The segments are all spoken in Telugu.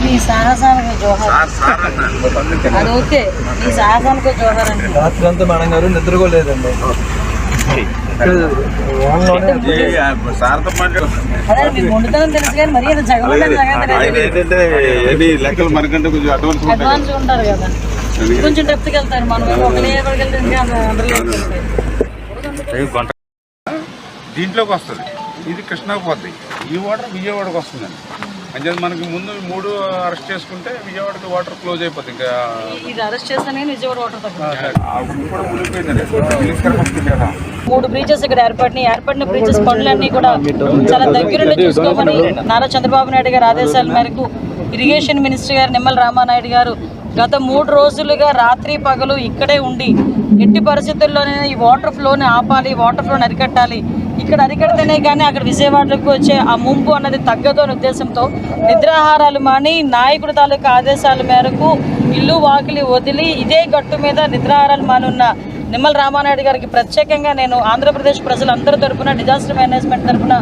మీ సాహసానికి జోహార్. అది ఓకే, మీ సాహసానికి జోహార్ అండి. రాత్రి అంతా మేడం గారు నిద్రకోలేదండి. అదే మీకు వండుతానని తెలుసు కానీ మరీ లెక్కలు మనకంటే కొంచెం అడ్వాన్స్ ఉంటారు కదా, కొంచెం డెప్త్కి వెళ్తారు. మనం ఒక లేబర్కి వెళ్తే ఇంకా దీంట్లోకి వస్తుంది. ఇది కృష్ణాకు పోతుంది. ఈ వాటర్ విజయవాడకు వస్తుందండి. అంటే మనకి ముందు 3 అరెస్ట్ చేసుకుంటే విజయవాడకి వాటర్ క్లోజ్ అయిపోతుంది. ఇంకా ఇది అరెస్ట్ చేస్తానే విజయవాడ వాటర్ తగ్గుతుంది. 3 బ్రీచెస్ ఇక్కడ ఏర్పడిన బ్రీచెస్ పనులన్నీ కూడా చాలా దగ్గరుండి చూసుకోమని నారా చంద్రబాబు నాయుడు గారి ఆదేశాల మేరకు ఇరిగేషన్ మినిస్టర్ గారు నిమ్మల రామానాయుడు గారు గత 3 రోజులుగా రాత్రి పగలు ఇక్కడే ఉండి ఎట్టి పరిస్థితుల్లోనే ఈ వాటర్ ఫ్లోని ఆపాలి, వాటర్ ఫ్లోని అరికట్టాలి, ఇక్కడ అరికడితేనే కానీ అక్కడ విజయవాడకు వచ్చే ఆ ముంపు అన్నది తగ్గదు అనే ఉద్దేశంతో నిద్రాహారాలు మాని నాయకుడి తాలూకా ఆదేశాల మేరకు ఇల్లు వాకిలి వదిలి ఇదే గట్టు మీద నిద్రాహారాలు మానున్న నిమ్మల రామానాయుడు గారికి ప్రత్యేకంగా నేను ఆంధ్రప్రదేశ్ ప్రజలందరి తరపున డిజాస్టర్ మేనేజ్మెంట్ తరపున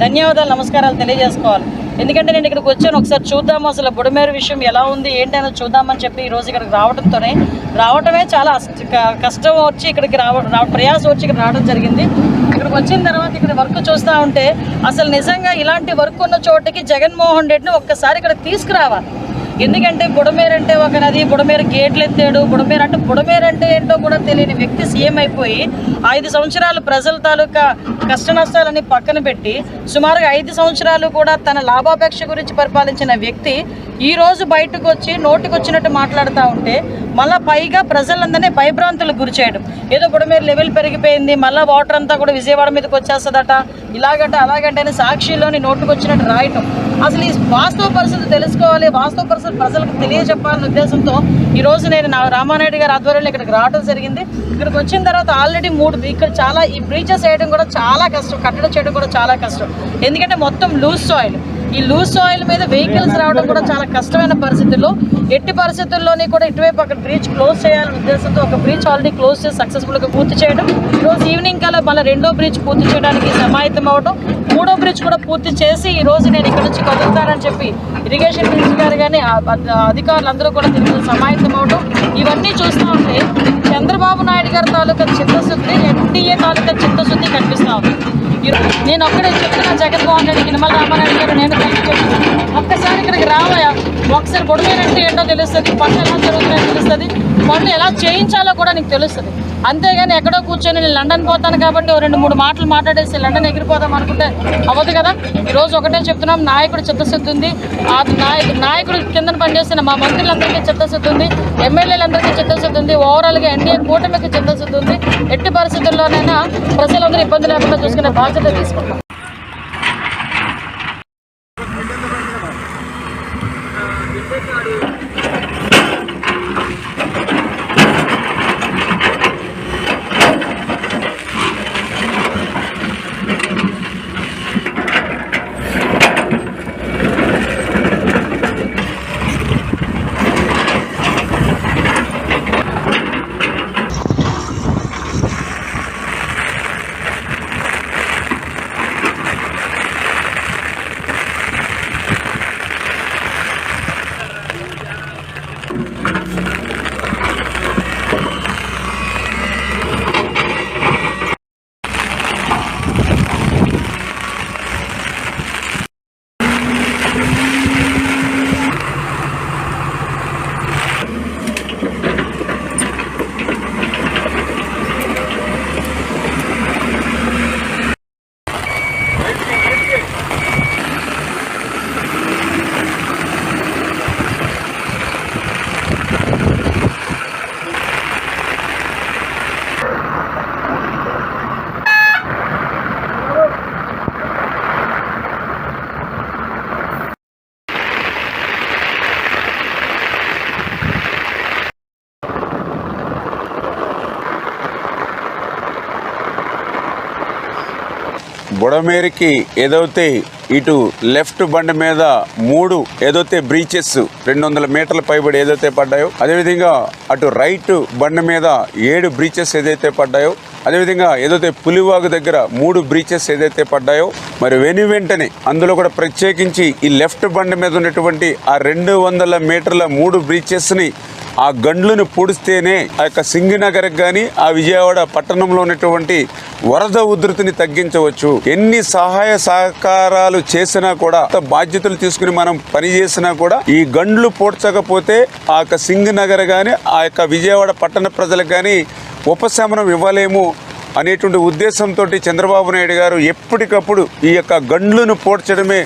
ధన్యవాదాలు, నమస్కారాలు తెలియజేసుకోవాలి. ఎందుకంటే నేను ఇక్కడికి వచ్చాను, ఒకసారి చూద్దాము అసలు బుడమేరు విషయం ఎలా ఉంది ఏంటనే చూద్దామని చెప్పి ఈరోజు ఇక్కడికి రావటమే చాలా కష్టం వచ్చి ఇక్కడికి ప్రయాసం వచ్చి ఇక్కడ రావడం జరిగింది. ఇక్కడికి వచ్చిన తర్వాత ఇక్కడ వర్క్ చూస్తూ ఉంటే అసలు నిజంగా ఇలాంటి వర్క్ ఉన్న చోటకి జగన్మోహన్ రెడ్డిని ఒక్కసారి ఇక్కడ తీసుకురావాలి. ఎందుకంటే బుడమేరు అంటే ఒక నది, బుడమేరు గేట్లు ఎత్తాడు, బుడమేరు అంటే ఏంటో కూడా తెలియని వ్యక్తి సీఎం అయిపోయి 5 సంవత్సరాలు ప్రజల తాలూకా కష్ట నష్టాలని పక్కన పెట్టి సుమారుగా 5 సంవత్సరాలు కూడా తన లాభాపేక్ష గురించి పరిపాలించిన వ్యక్తి ఈరోజు బయటకు వచ్చి నోటికొచ్చినట్టు మాట్లాడుతూ ఉంటే మళ్ళీ పైగా ప్రజలందరినీ భయభ్రాంతులకు గురి చేయడం. ఏదో బుడమేరు లెవెల్ పెరిగిపోయింది, మళ్ళీ వాటర్ అంతా కూడా విజయవాడ మీదకి వచ్చేస్తుందట, ఇలాగంటే అలాగంటే అని సాక్షిలోని నోటుకొచ్చినట్టు రాయటం. అసలు ఈ వాస్తవ పరిస్థితులు తెలుసుకోవాలి, వాస్తవ పరిస్థితులు ప్రజలకు తెలియజెప్పాలనే ఉద్దేశంతో ఈరోజు నేను రామానాయుడు గారి ఆధ్వర్యంలో ఇక్కడికి రావడం జరిగింది. ఇక్కడికి వచ్చిన తర్వాత ఆల్రెడీ 3 ఇక్కడ చాలా ఈ బ్రీచెస్ వేయడం కూడా చాలా కష్టం, కట్టడం చేయడం కూడా చాలా కష్టం. ఎందుకంటే మొత్తం లూజ్ సాయిల్, ఈ లూజ్ సాయిల్ మీద వెహికల్స్ రావడం కూడా చాలా కష్టమైన పరిస్థితుల్లో ఎట్టి పరిస్థితుల్లోని కూడా ఇటువైపు అక్కడ బ్రిడ్జ్ క్లోజ్ చేయాలనే ఉద్దేశంతో ఒక బ్రిడ్జ్ ఆల్రెడీ క్లోజ్ చేసి సక్సెస్ఫుల్గా పూర్తి చేయడం, ఈరోజు ఈవినింగ్ కల్లా మళ్ళీ 2వ బ్రిడ్జ్ పూర్తి చేయడానికి సమాయత్తం అవడం, 3వ బ్రిడ్జ్ కూడా పూర్తి చేసి ఈరోజు నేను ఇక్కడ నుంచి కదులుతానని చెప్పి ఇరిగేషన్ మినిస్టర్ గారు కానీ అధికారులందరూ కూడా దీనికి సమాయత్తం అవడం, ఇవన్నీ చూస్తూ ఉంటే చంద్రబాబు నాయుడు గారి తాలూకా చిత్తశుద్ధి, ఎన్డీఏ తాలూకా చిత్తశుద్ధి కనిపిస్తూ ఉంది. నేను ఒక్కడే చెప్తున్నా, జగన్మోహన్ రెడ్డి, నిమ్మల రామానాయుడు గారు నేను కలిసి చెప్తున్నాను, ఒక్కసారి ఇక్కడికి రావయా, ఒకసారి బుడమేరు అంటే ఏంటో తెలుస్తుంది, పనులు ఎలా జరుగుతున్నాయో తెలుస్తుంది, పనులు ఎలా చేయించాలో కూడా నీకు తెలుస్తుంది. అంతేగాని ఎక్కడో కూర్చొని నేను లండన్ పోతాను కాబట్టి 2-3 మాటలు మాట్లాడేసి లండన్ ఎగిరిపోదాం అనుకుంటే అవ్వదు కదా. ఈరోజు ఒకటే చెప్తున్నాం, నాయకుడు చిత్తశుద్ధి ఉంది, ఆ నాయకుడు కింద పనిచేస్తున్న మా మంత్రులందరికీ చిత్తశుద్ధి ఉంది, ఎమ్మెల్యేలందరికీ చిత్తశుద్ధి ఉంది, ఓవరాల్గా ఎన్డీఏ కూటమికి చిత్తశుద్ధి ఉంది. ఎట్టి పరిస్థితుల్లోనైనా ప్రజలందరూ ఇబ్బంది లేకుండా చూసుకునే బాధ్యత తీసుకుంటాం. బుడమేరుకి ఏదైతే ఇటు లెఫ్ట్ బండి మీద 3 ఏదైతే బ్రీచెస్ 200 మీటర్ల పైబడి ఏదైతే పడ్డాయో, అదేవిధంగా అటు రైట్ బండి మీద 7 బ్రీచెస్ ఏదైతే పడ్డాయో, అదేవిధంగా ఏదైతే పులివాగు దగ్గర 3 బ్రీచెస్ ఏదైతే పడ్డాయో, మరి వెంటనే అందులో కూడా ప్రత్యేకించి ఈ లెఫ్ట్ బండి మీద ఉన్నటువంటి ఆ 200 మీటర్ల 3 బ్రీచెస్ని ఆ గండ్లను పూడిస్తేనే ఆ యొక్క సింగినగర్కి కానీ ఆ విజయవాడ పట్టణంలో ఉన్నటువంటి వరద ఉధృతిని తగ్గించవచ్చు. ఎన్ని సహాయ సహకారాలు చేసినా కూడా, బాధ్యతలు తీసుకుని మనం పని చేసినా కూడా ఈ గండ్లు పూడ్చకపోతే ఆ యొక్క సింగినగర్ కానీ ఆ యొక్క విజయవాడ పట్టణ ప్రజలకు కానీ ఉపశమనం ఇవ్వలేము అనేటువంటి ఉద్దేశంతో చంద్రబాబు నాయుడు గారు ఎప్పటికప్పుడు ఈ యొక్క గండ్లను పూడ్చడమే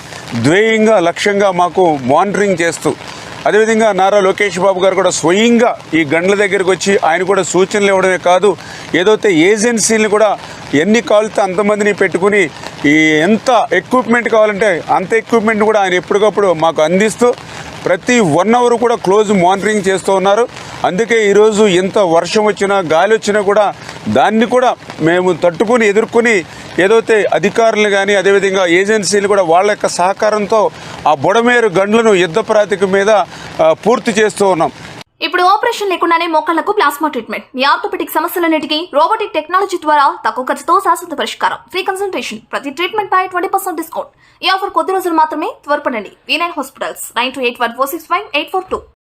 ధ్యేయంగా లక్ష్యంగా మాకు మానిటరింగ్ చేస్తూ, అదేవిధంగా నారా లోకేష్ బాబు గారు కూడా స్వయంగా ఈ గండ్ల దగ్గరికి వచ్చి ఆయన కూడా సూచనలు ఇవ్వడమే కాదు, ఏదైతే ఏజెన్సీలను కూడా ఎన్ని కావాలితే అంతమందిని పెట్టుకుని ఈ ఎంత ఎక్విప్మెంట్ కావాలంటే అంత ఎక్విప్మెంట్ కూడా ఆయన ఎప్పటికప్పుడు మాకు అందిస్తూ ప్రతి 1 అవర్ కూడా క్లోజ్ మానిటరింగ్ చేస్తూ ఉన్నారు. అందుకే ఈరోజు ఎంత వర్షం వచ్చినా గాలి వచ్చినా కూడా దాన్ని కూడా మేము తట్టుకుని ఎదుర్కొని ఏదైతే అధికారులు కానీ అదేవిధంగా ఏజెన్సీలు కూడా వాళ్ళ యొక్క సహకారంతో ఆ బుడమేరు గండ్లను యుద్ధ ప్రాతిపదిక మీద పూర్తి చేస్తూ ఉన్నాం. ఇప్పుడు ఆపరేషన్ లేకుండానే మోకాళ్లకు ప్లాస్మా ట్రీట్మెంట్. మీ ఆర్థోపెటిక్ సమస్యలన్నిటికీ రోబోటిక్ టెక్నాలజీ ద్వారా తక్కువ ఖర్చుతో శాశ్వత పరిష్కారం. Free consultation. ప్రతి ట్రీట్మెంట్ పై 20% డిస్కౌంట్. ఈ ఆఫర్ కొద్ది రోజులు మాత్రమే. త్వరపడండి. V9 hospitals 9281465842.